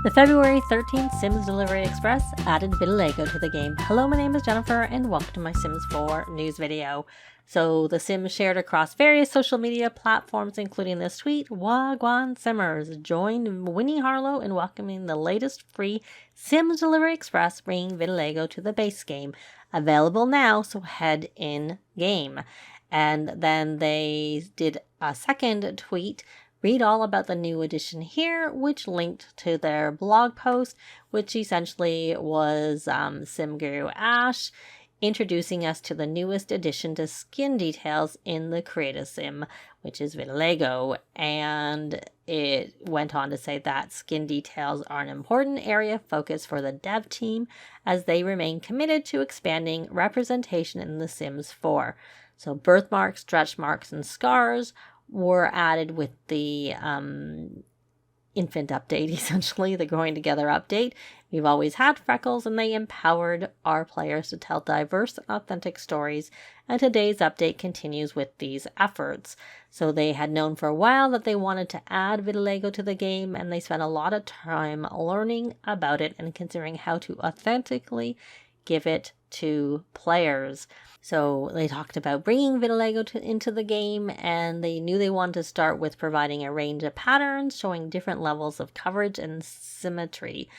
The February 13th Sims Delivery Express added Vitiligo to the game. Hello, my name is Jennifer and welcome to my Sims 4 news video. So the Sims shared across various social media platforms, including this tweet: Wagwan Simmers joined Winnie Harlo in welcoming the latest free Sims Delivery Express, bringing Vitiligo to the base game. Available now, so head in game. And then they did a second tweet: read all about the new edition here, which linked to their blog post, which essentially was Sim Guru Ash introducing us to the newest addition to skin details in the Create Sim, which is Vitiligo. And it went on to say that skin details are an important area of focus for the dev team as they remain committed to expanding representation in The Sims 4. So birthmarks, stretch marks, and scars were added with the infant update, essentially, the Growing Together update. We've always had freckles, and they empowered our players to tell diverse and authentic stories, and today's update continues with these efforts. So they had known for a while that they wanted to add Vitiligo to the game, and they spent a lot of time learning about it and considering how to authentically give it to players. So they talked about bringing Vitiligo into the game, and they knew they wanted to start with providing a range of patterns showing different levels of coverage and symmetry.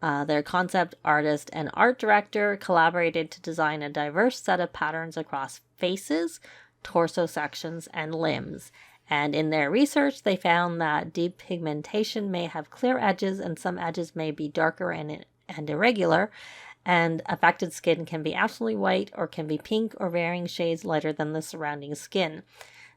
Their concept artist and art director collaborated to design a diverse set of patterns across faces, torso sections, and limbs. And in their research, they found that deep pigmentation may have clear edges, and some edges may be darker and irregular. And affected skin can be absolutely white or can be pink or varying shades lighter than the surrounding skin.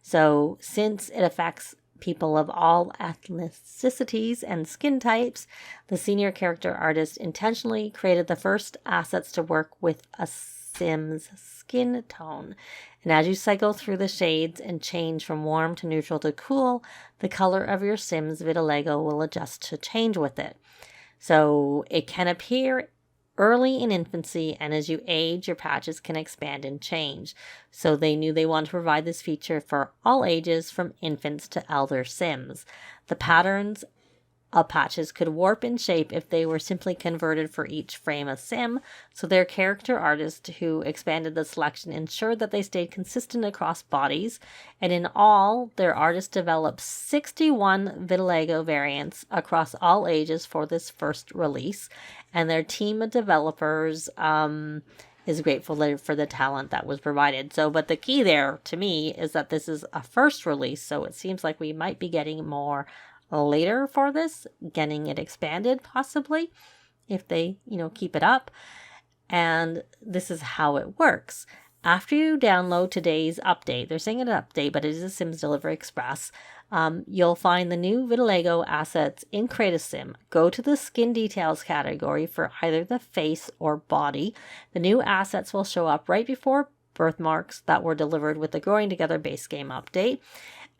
So since it affects people of all ethnicities and skin types, the senior character artist intentionally created the first assets to work with a Sim's skin tone. And as you cycle through the shades and change from warm to neutral to cool, the color of your Sim's Vitiligo will adjust to change with it. So it can appear early in infancy, and as you age, your patches can expand and change. So they knew they wanted to provide this feature for all ages, from infants to elder Sims. The patterns of patches could warp in shape if they were simply converted for each frame of Sim, so their character artist who expanded the selection ensured that they stayed consistent across bodies, and in all, their artist developed 61 Vitiligo variants across all ages for this first release, and their team of developers is grateful for the talent that was provided. But the key there to me is that this is a first release, so it seems like we might be getting more later for this, getting it expanded possibly if they keep it up. And this is how it works. After you download today's update, they're saying an update, but it is a Sims Delivery Express, you'll find the new Vitiligo assets in Create a Sim. Go to the skin details category for either the face or body. The new assets will show up right before birthmarks that were delivered with the Growing Together base game update.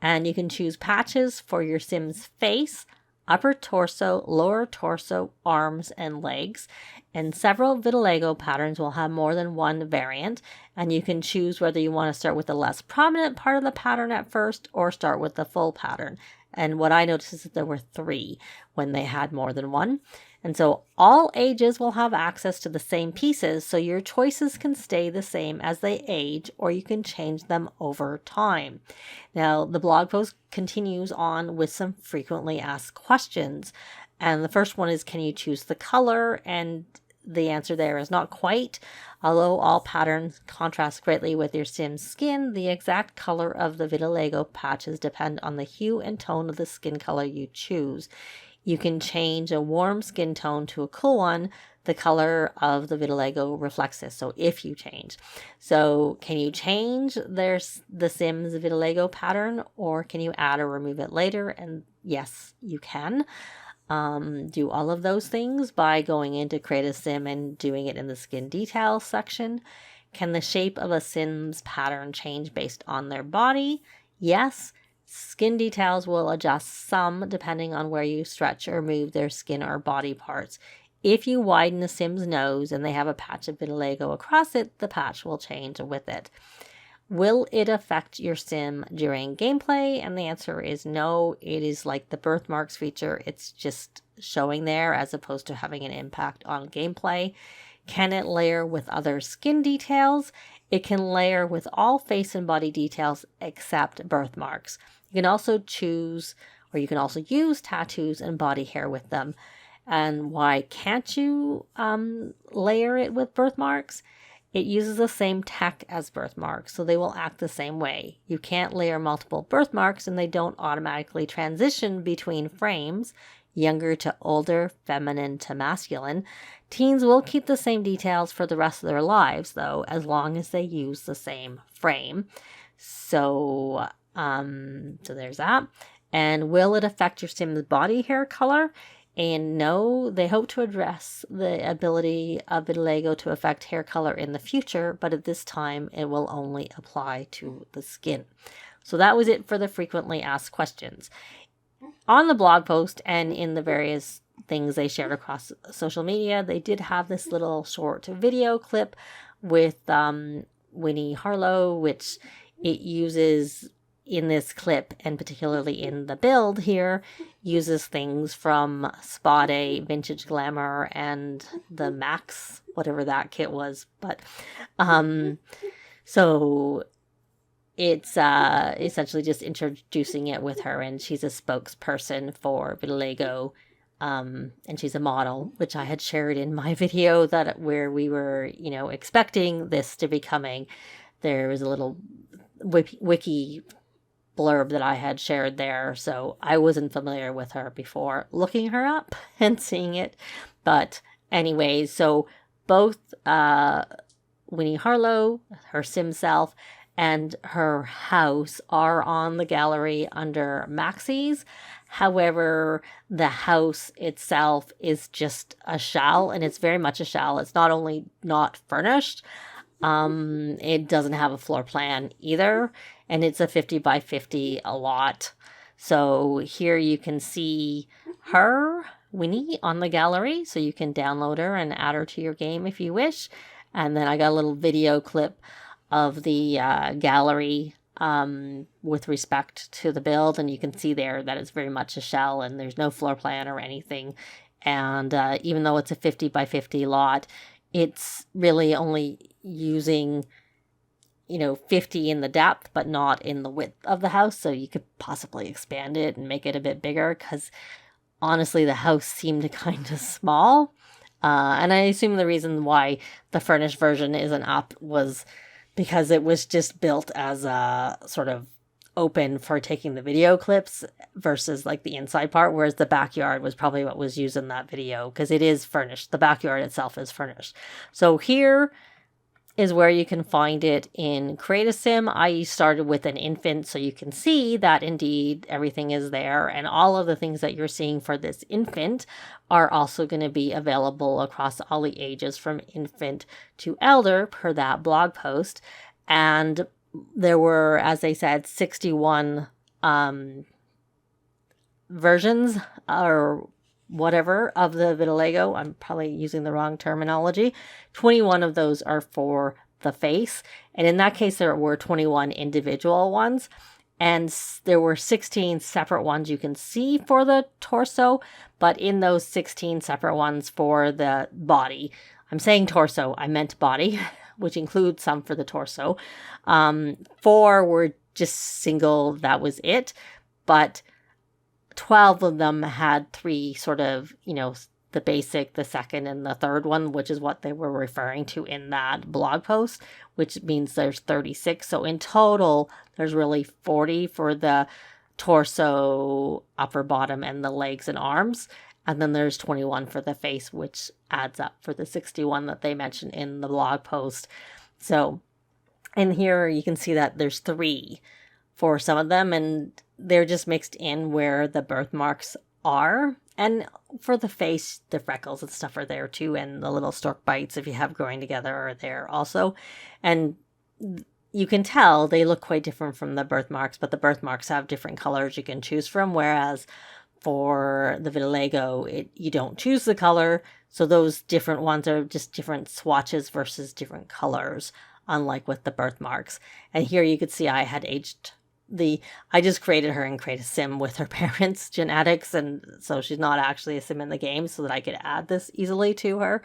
And you can choose patches for your Sim's face, upper torso, lower torso, arms, and legs. And several Vitiligo patterns will have more than one variant. And you can choose whether you want to start with the less prominent part of the pattern at first or start with the full pattern. And what I noticed is that there were 3 when they had more than one. And so all ages will have access to the same pieces, so your choices can stay the same as they age, or you can change them over time. Now, the blog post continues on with some frequently asked questions. And the first one is, can you choose the color? And the answer there is not quite. Although all patterns contrast greatly with your Sim's skin, the exact color of the Vitiligo patches depend on the hue and tone of the skin color you choose. You can change a warm skin tone to a cool one. The color of the Vitiligo reflects this, so if you change. So can you change the Sim's Vitiligo pattern, or can you add or remove it later? And yes, you can. Do all of those things by going into Create a Sim and doing it in the skin details section. Can the shape of a Sim's pattern change based on their body? Yes. Skin details will adjust some depending on where you stretch or move their skin or body parts. If you widen the Sim's nose and they have a patch of Vitiligo across it, the patch will change with it. Will it affect your sim during gameplay? And the answer is no. It is like the birthmarks feature. It's just showing there as opposed to having an impact on gameplay. Can it layer with other skin details? It can layer with all face and body details except birthmarks. You can also choose, or you can also use tattoos and body hair with them. And why can't you layer it with birthmarks? It uses the same tech as birthmarks, so they will act the same way. You can't layer multiple birthmarks and they don't automatically transition between frames, younger to older, feminine to masculine. Teens will keep the same details for the rest of their lives, though, as long as they use the same frame. So there's that. And will it affect your sim's body hair color? And no, they hope to address the ability of vitiligo to affect hair color in the future, but at this time it will only apply to the skin. So that was it for the frequently asked questions. On the blog post and in the various things they shared across social media, they did have this little short video clip with Winnie Harlo, which it uses in this clip, and particularly in the build here, uses things from Spot A, Vintage Glamour, and the Max, whatever that kit was. But so it's essentially just introducing it with her, and she's a spokesperson for vitiligo, and she's a model, which I had shared in my video that where we were, expecting this to be coming. There was a little wiki blurb that I had shared there, so I wasn't familiar with her before looking her up and seeing it. But anyways, so both Winnie Harlo, her sim self, and her house are on the gallery under Maxis. However, the house itself is just a shell, and it's very much a shell. It's not only not furnished, it doesn't have a floor plan either, and it's a 50 by 50 a lot. So here you can see her, Winnie, on the gallery, so you can download her and add her to your game if you wish. And then I got a little video clip of the gallery with respect to the build, and you can see there that it's very much a shell and there's no floor plan or anything. And even though it's a 50 by 50 lot, it's really only using 50 in the depth, but not in the width of the house. So you could possibly expand it and make it a bit bigger, because honestly, the house seemed kind of small. And I assume the reason why the furnished version isn't up was because it was just built as a sort of open for taking the video clips versus like the inside part, whereas the backyard was probably what was used in that video, because it is furnished. The backyard itself is furnished. So here is where you can find it in Create a Sim. I started with an infant, so you can see that indeed everything is there, and all of the things that you're seeing for this infant are also going to be available across all the ages from infant to elder per that blog post. And there were, as I said, 61 versions or whatever of the vitiligo. I'm probably using the wrong terminology. 21 of those are for the face. And in that case, there were 21 individual ones. And there were 16 separate ones you can see for the torso. But in those 16 separate ones for the body, I'm saying torso, I meant body, which includes some for the torso. 4 were just single, that was it. But 12 of them had 3 sort of, the basic, the second, and the third one, which is what they were referring to in that blog post, which means there's 36. So in total, there's really 40 for the torso, upper bottom, and the legs and arms. And then there's 21 for the face, which adds up for the 61 that they mentioned in the blog post. So in here, you can see that there's 3 for some of them, and they're just mixed in where the birthmarks are. And for the face, the freckles and stuff are there too, and the little stork bites, if you have growing together, are there also. And you can tell they look quite different from the birthmarks, but the birthmarks have different colors you can choose from, whereas for the vitiligo, you don't choose the color. So those different ones are just different swatches versus different colors unlike with the birthmarks. And here you could see I had I just created her and created a sim with her parents' genetics, and so she's not actually a sim in the game, so that I could add this easily to her.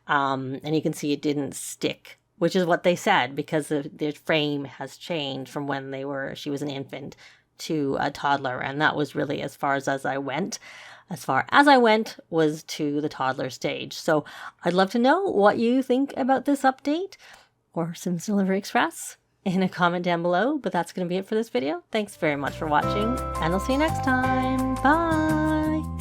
And you can see it didn't stick, which is what they said, because the frame has changed from when she was an infant to a toddler, and that was really as far as I went. As far as I went was to the toddler stage. So I'd love to know what you think about this update or Sims Delivery Express in a comment down below. But that's going to be it for this video. Thanks very much for watching, and I'll see you next time. Bye!